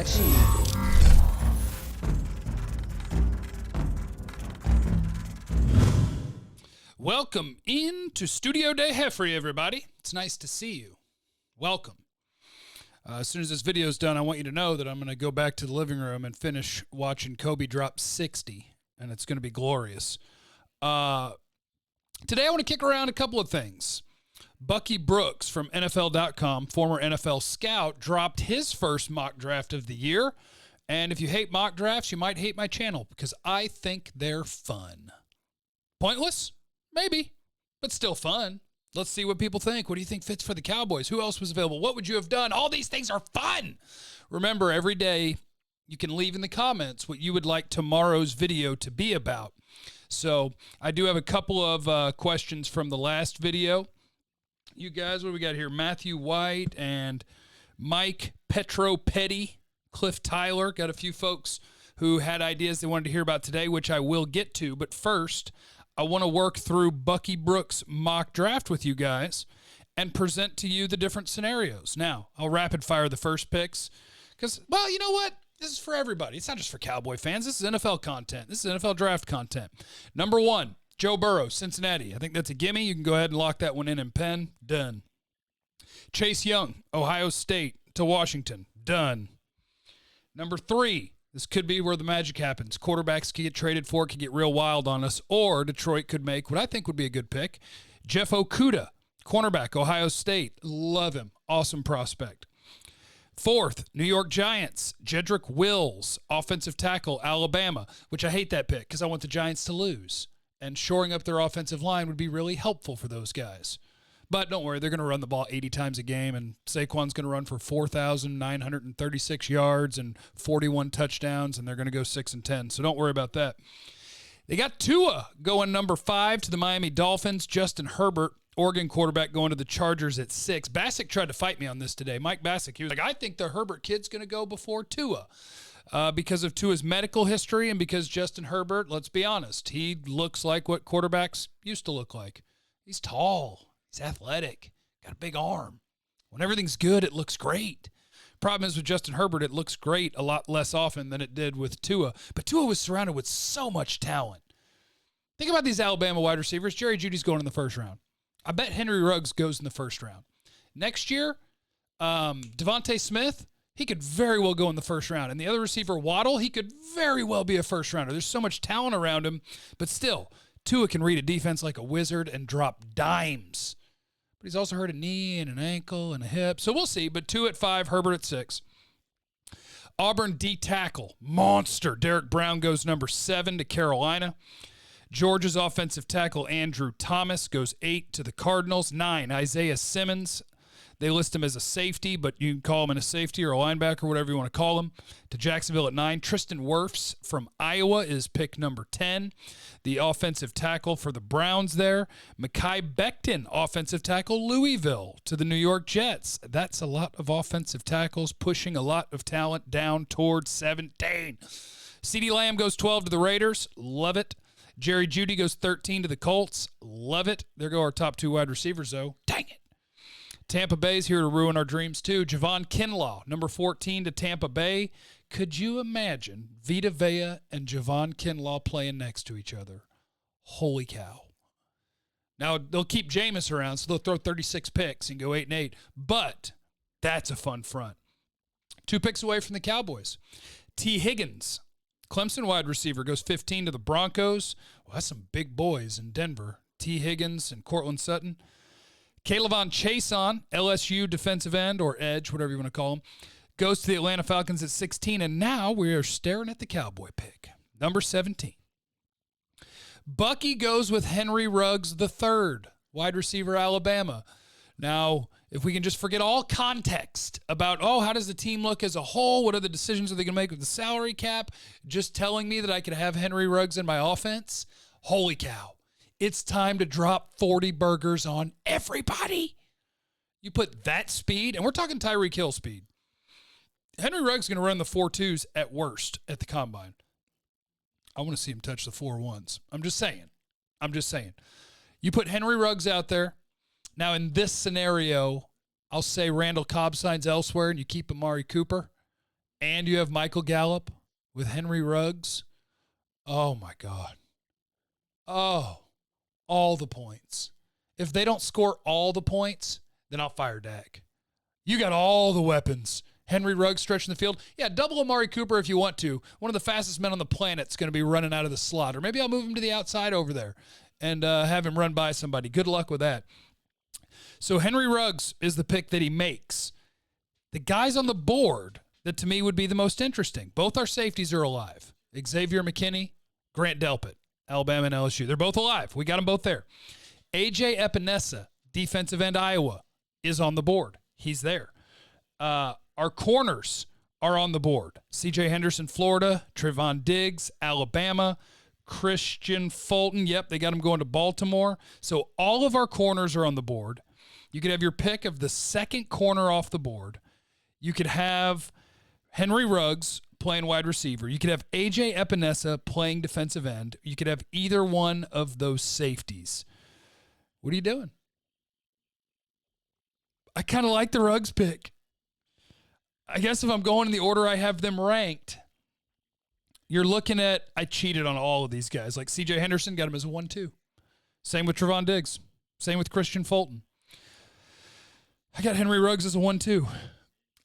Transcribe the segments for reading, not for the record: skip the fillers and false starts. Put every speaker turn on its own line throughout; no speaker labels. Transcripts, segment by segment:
achieved.
Welcome into Studio de Jeffrey, everybody. It's nice to see you. Welcome. As soon as this video is done, I want you to know that I'm going to go back to the living room and finish watching Kobe drop 60, and it's going to be glorious. Today I want to kick around a couple of things. Bucky Brooks from NFL.com, former NFL scout, dropped his first mock draft of the year. And if you hate mock drafts, you might hate my channel because I think they're fun. Pointless? Maybe, but still fun. Let's see what people think. What do you think fits for the Cowboys? Who else was available? What would you have done? All these things are fun. Remember, every day you can leave in the comments what you would like tomorrow's video to be about. So I do have a couple of questions from the last video. You guys, what do we got here? Matthew White and Mike Petty, Cliff Tyler. Got a few folks who had ideas they wanted to hear about today, which I will get to. But first, I want to work through Bucky Brooks' mock draft with you guys and present to you the different scenarios. Now, I'll rapid fire the first picks because, well, you know what? This is for everybody. It's not just for Cowboy fans. This is NFL content. This is NFL draft content. Number 1, Joe Burrow, Cincinnati. I think that's a gimme. You can go ahead and lock that one in and pen. Done. Chase Young, Ohio State to Washington. Done. Number 3, this could be where the magic happens. Quarterbacks could get traded for, could get real wild on us, or Detroit could make what I think would be a good pick. Jeff Okudah, cornerback, Ohio State. Love him. Awesome prospect. 4th, New York Giants, Jedrick Wills, offensive tackle, Alabama, which I hate that pick because I want the Giants to lose. And shoring up their offensive line would be really helpful for those guys. But don't worry, they're going to run the ball 80 times a game, and Saquon's going to run for 4,936 yards and 41 touchdowns, and they're going to go 6-10. So don't worry about that. They got Tua going number 5 to the Miami Dolphins. Justin Herbert, Oregon quarterback, going to the Chargers at 6. Bassick tried to fight me on this today. Mike Bassick, he was like, I think the Herbert kid's going to go before Tua. Because of Tua's medical history and because Justin Herbert, let's be honest, he looks like what quarterbacks used to look like. He's tall. He's athletic. Got a big arm. When everything's good, it looks great. Problem is with Justin Herbert, it looks great a lot less often than it did with Tua. But Tua was surrounded with so much talent. Think about these Alabama wide receivers. Jerry Jeudy's going in the first round. I bet Henry Ruggs goes in the first round. Next year, Devontae Smith, he could very well go in the first round. And the other receiver, Waddle, he could very well be a first rounder. There's so much talent around him. But still, Tua can read a defense like a wizard and drop dimes. But he's also hurt a knee and an ankle and a hip. So we'll see. But Tua at 5, Herbert at 6. Auburn D tackle, monster. Derek Brown goes number 7 to Carolina. Georgia's offensive tackle, Andrew Thomas, goes 8 to the Cardinals. 9, Isaiah Simmons. They list him as a safety, but you can call him a safety or a linebacker, whatever you want to call him, to Jacksonville at 9. Tristan Wirfs from Iowa is pick number 10. The offensive tackle for the Browns there. Mekhi Becton, offensive tackle, Louisville, to the New York Jets. That's a lot of offensive tackles pushing a lot of talent down towards 17. CeeDee Lamb goes 12 to the Raiders. Love it. Jerry Jeudy goes 13 to the Colts. Love it. There go our top 2 wide receivers, though. Dang it. Tampa Bay's here to ruin our dreams, too. Javon Kinlaw, number 14 to Tampa Bay. Could you imagine Vita Vea and Javon Kinlaw playing next to each other? Holy cow. Now, they'll keep Jameis around, so they'll throw 36 picks and go 8-8. But that's a fun front. 2 picks away from the Cowboys. T. Higgins, Clemson wide receiver, goes 15 to the Broncos. Well, that's some big boys in Denver. T. Higgins and Cortland Sutton. Kayvon Chason, LSU defensive end or edge, whatever you want to call him, goes to the Atlanta Falcons at 16, and now we are staring at the Cowboy pick, number 17. Bucky goes with Henry Ruggs III, wide receiver, Alabama. Now, if we can just forget all context about, how does the team look as a whole? What are the decisions are they going to make with the salary cap? Just telling me that I could have Henry Ruggs in my offense? Holy cow. It's time to drop 40 burgers on everybody. You put that speed, and we're talking Tyreek Hill speed. Henry Ruggs is going to run the 4.2s at worst at the combine. I want to see him touch the 4.1s. I'm just saying. You put Henry Ruggs out there. Now, in this scenario, I'll say Randall Cobb signs elsewhere and you keep Amari Cooper and you have Michael Gallup with Henry Ruggs, oh, my God. Oh, all the points. If they don't score all the points, then I'll fire Dak. You got all the weapons. Henry Ruggs stretching the field. Yeah, double Amari Cooper if you want to. One of the fastest men on the planet is going to be running out of the slot. Or maybe I'll move him to the outside over there and have him run by somebody. Good luck with that. So Henry Ruggs is the pick that he makes. The guys on the board that to me would be the most interesting. Both our safeties are alive. Xavier McKinney, Grant Delpit, Alabama and LSU. They're both alive. We got them both there. A.J. Epinesa, defensive end Iowa, is on the board. He's there. Our corners are on the board. C.J. Henderson, Florida. Trevon Diggs, Alabama. Christian Fulton. Yep, they got him going to Baltimore. So all of our corners are on the board. You could have your pick of the second corner off the board. You could have Henry Ruggs playing wide receiver. You could have A.J. Epinesa playing defensive end. You could have either one of those safeties. What are you doing? I kind of like the Ruggs pick. I guess if I'm going in the order I have them ranked, you're looking at, I cheated on all of these guys. Like C.J. Henderson, got him as a 1-2. Same with Trevon Diggs. Same with Christian Fulton. I got Henry Ruggs as a 1-2.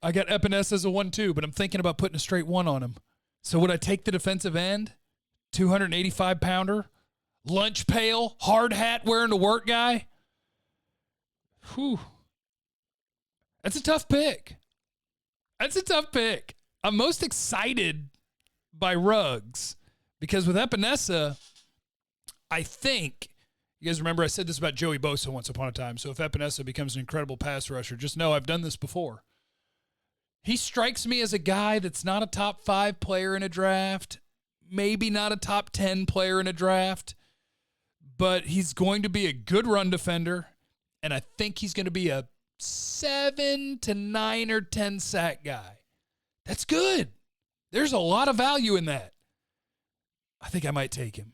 I got Epinesa as a 1-2, but I'm thinking about putting a straight 1 on him. So would I take the defensive end, 285-pounder, lunch pail, hard hat wearing to work guy? Whew. That's a tough pick. That's a tough pick. I'm most excited by Ruggs because with Epinesa, I think, you guys remember I said this about Joey Bosa once upon a time, so if Epinesa becomes an incredible pass rusher, just know I've done this before. He strikes me as a guy that's not a top 5 player in a draft, maybe not a top 10 player in a draft, but he's going to be a good run defender, and I think he's going to be a 7 to 9 or 10 sack guy. That's good. There's a lot of value in that. I think I might take him.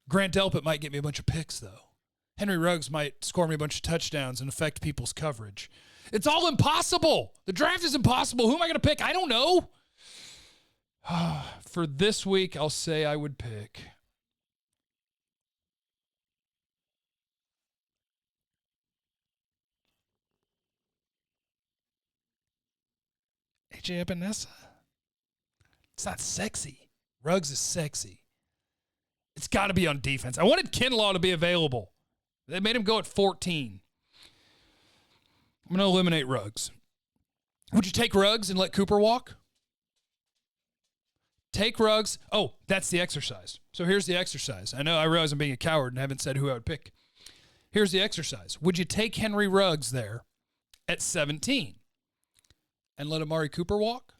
Grant Delpit might get me a bunch of picks, though. Henry Ruggs might score me a bunch of touchdowns and affect people's coverage. It's all impossible. The draft is impossible. Who am I going to pick? I don't know. For this week, I'll say I would pick A.J. Epinesa. It's not sexy. Ruggs is sexy. It's got to be on defense. I wanted Kinlaw to be available. They made him go at 14. I'm going to eliminate Ruggs. Would you take Ruggs and let Cooper walk? Take Ruggs. Oh, that's the exercise. So here's the exercise. I realize I'm being a coward and haven't said who I would pick. Here's the exercise. Would you take Henry Ruggs there at 17 and let Amari Cooper walk?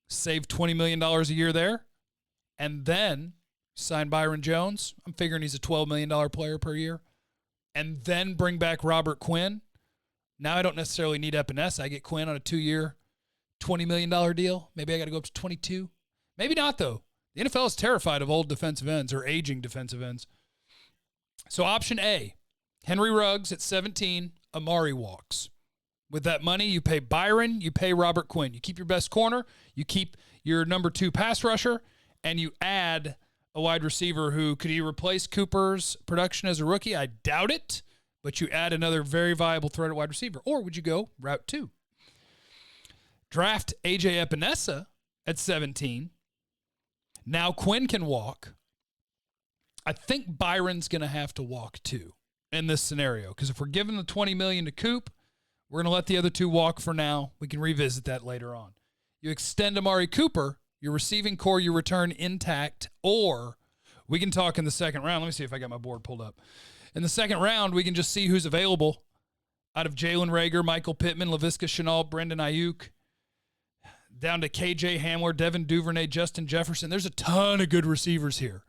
Save $20 million a year there, and then sign Byron Jones. I'm figuring he's a $12 million player per year. And then bring back Robert Quinn. Now I don't necessarily need Epinesa. I get Quinn on a 2-year, $20 million deal. Maybe I got to go up to 22. Maybe not, though. The NFL is terrified of old defensive ends or aging defensive ends. So option A, Henry Ruggs at 17, Amari walks. With that money, you pay Byron, you pay Robert Quinn. You keep your best corner, you keep your number 2 pass rusher, and you add a wide receiver who could he replace Cooper's production as a rookie? I doubt it, but you add another very viable threat at wide receiver. Or would you go route 2? Draft A.J. Epinesa at 17. Now Quinn can walk. I think Byron's going to have to walk too in this scenario because if we're giving the $20 million to Coop, we're going to let the other 2 walk for now. We can revisit that later on. You extend Amari Cooper, your receiving core, you return intact, or we can talk in the second round. Let me see if I got my board pulled up. In the second round, we can just see who's available out of Jalen Reagor, Michael Pittman, Laviska Shenault, Brendan Ayuk, down to KJ Hamler, Devin Duvernay, Justin Jefferson. There's a ton of good receivers here.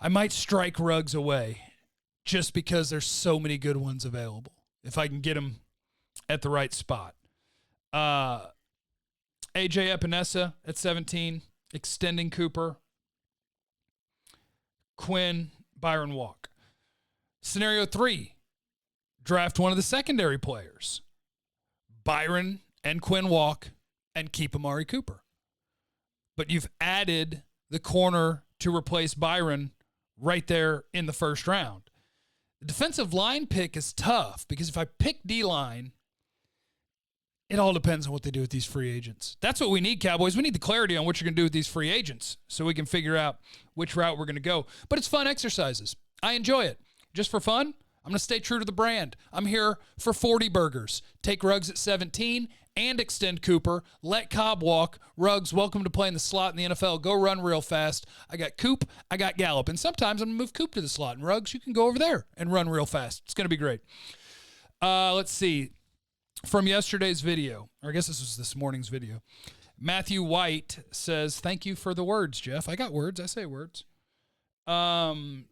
I might strike Ruggs away just because there's so many good ones available if I can get them at the right spot. A.J. Epinesa at 17, extending Cooper. Quinn, Byron walk. Scenario 3, draft one of the secondary players. Byron and Quinn walk. and keep Amari Cooper. But you've added the corner to replace Byron right there in the first round. The defensive line pick is tough because if I pick D-line, it all depends on what they do with these free agents. That's what we need, Cowboys. We need the clarity on what you're going to do with these free agents so we can figure out which route we're going to go. But it's fun exercises. I enjoy it. Just for fun, I'm going to stay true to the brand. I'm here for 40 burgers. Take Ruggs at 17 and extend Cooper. Let Cobb walk. Ruggs, welcome to playing the slot in the NFL. Go run real fast. I got Coop. I got Gallup. And sometimes I'm going to move Coop to the slot. And Ruggs, you can go over there and run real fast. It's going to be great. Let's see. From yesterday's video, or I guess this was this morning's video, Matthew White says, thank you for the words, Jeff. I got words. I say words. I'll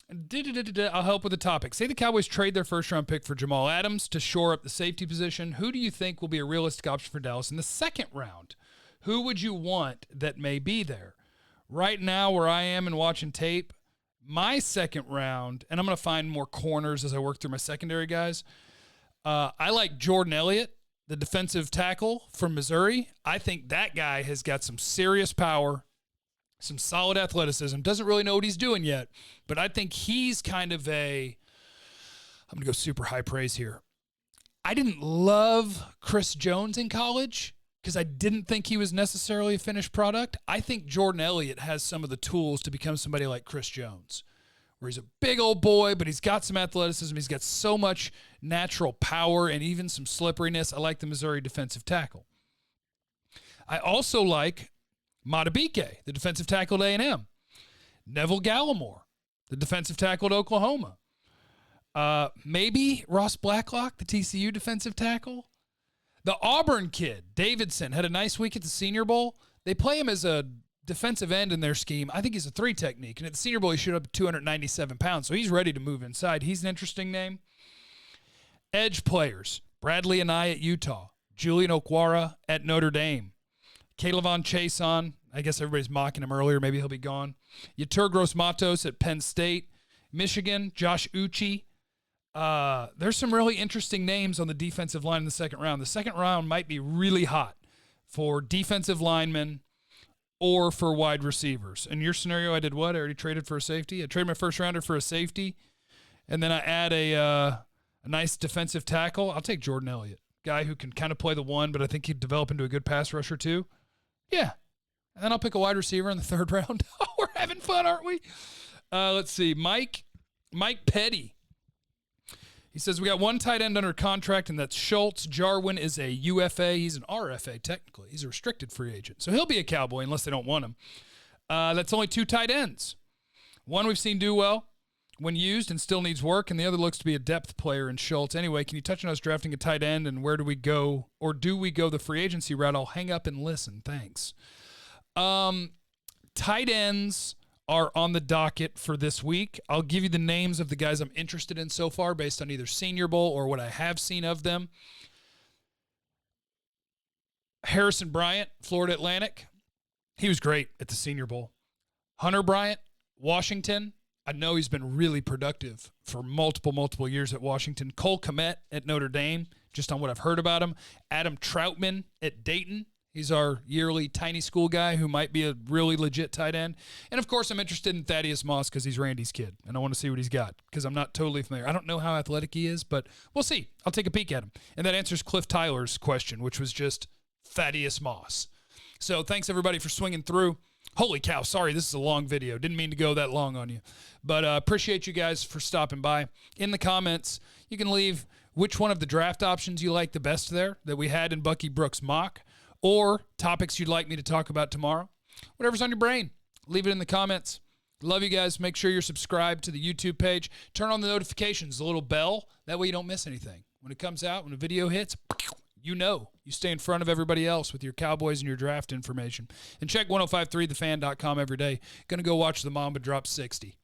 help with the topic. Say the Cowboys trade their first-round pick for Jamal Adams to shore up the safety position. Who do you think will be a realistic option for Dallas in the second round? Who would you want that may be there? Right now, where I am and watching tape, my second round, and I'm going to find more corners as I work through my secondary guys, I like Jordan Elliott, the defensive tackle from Missouri. I think that guy has got some serious power, some solid athleticism. Doesn't really know what he's doing yet, but I think he's kind of I'm going to go super high praise here. I didn't love Chris Jones in college because I didn't think he was necessarily a finished product. I think Jordan Elliott has some of the tools to become somebody like Chris Jones, where he's a big old boy, but he's got some athleticism. He's got so much natural power and even some slipperiness. I like the Missouri defensive tackle. I also like Matabike, the defensive tackle at A&M. Neville Gallimore, the defensive tackle at Oklahoma. Maybe Ross Blacklock, the TCU defensive tackle. The Auburn kid, Davidson, had a nice week at the Senior Bowl. They play him as a defensive end in their scheme. I think he's a 3 technique. And at the Senior Bowl, he showed up at 297 pounds, so he's ready to move inside. He's an interesting name. Edge players, Bradley and I at Utah. Julian Okwara at Notre Dame. Kaylavon Chason, I guess everybody's mocking him earlier. Maybe he'll be gone. Yetur Gross-Matos at Penn State. Michigan, Josh Uche. There's some really interesting names on the defensive line in the second round. The second round might be really hot for defensive linemen or for wide receivers. In your scenario, I did what? I already traded for a safety. I traded my first rounder for a safety, and then I add a nice defensive tackle. I'll take Jordan Elliott, guy who can kind of play the one, but I think he'd develop into a good pass rusher too. Yeah. And then I'll pick a wide receiver in the third round. We're having fun, aren't we? Let's see. Mike Petty. He says, we got one tight end under contract, and that's Schultz. Jarwin is a UFA. He's an RFA, technically. He's a restricted free agent. So he'll be a Cowboy unless they don't want him. That's only 2 tight ends. One we've seen do well when used and still needs work, and the other looks to be a depth player in Schultz. Anyway, can you touch on us drafting a tight end, and where do we go, or do we go the free agency route? I'll hang up and listen. Thanks. Tight ends are on the docket for this week. I'll give you the names of the guys I'm interested in so far based on either Senior Bowl or what I have seen of them. Harrison Bryant, Florida Atlantic. He was great at the Senior Bowl. Hunter Bryant, Washington. I know he's been really productive for multiple years at Washington. Cole Kmet at Notre Dame, just on what I've heard about him. Adam Troutman at Dayton. He's our yearly tiny school guy who might be a really legit tight end. And, of course, I'm interested in Thaddeus Moss because he's Randy's kid, and I want to see what he's got because I'm not totally familiar. I don't know how athletic he is, but we'll see. I'll take a peek at him. And that answers Cliff Tyler's question, which was just Thaddeus Moss. So thanks, everybody, for swinging through. Holy cow, sorry, this is a long video. Didn't mean to go that long on you. But appreciate you guys for stopping by. In the comments, you can leave which one of the draft options you like the best there that we had in Bucky Brooks' mock, or topics you'd like me to talk about tomorrow. Whatever's on your brain, leave it in the comments. Love you guys. Make sure you're subscribed to the YouTube page. Turn on the notifications, the little bell. That way you don't miss anything. When it comes out, when a video hits, you know. You stay in front of everybody else with your Cowboys and your draft information. And check 1053thefan.com every day. Going to go watch the Mamba drop 60.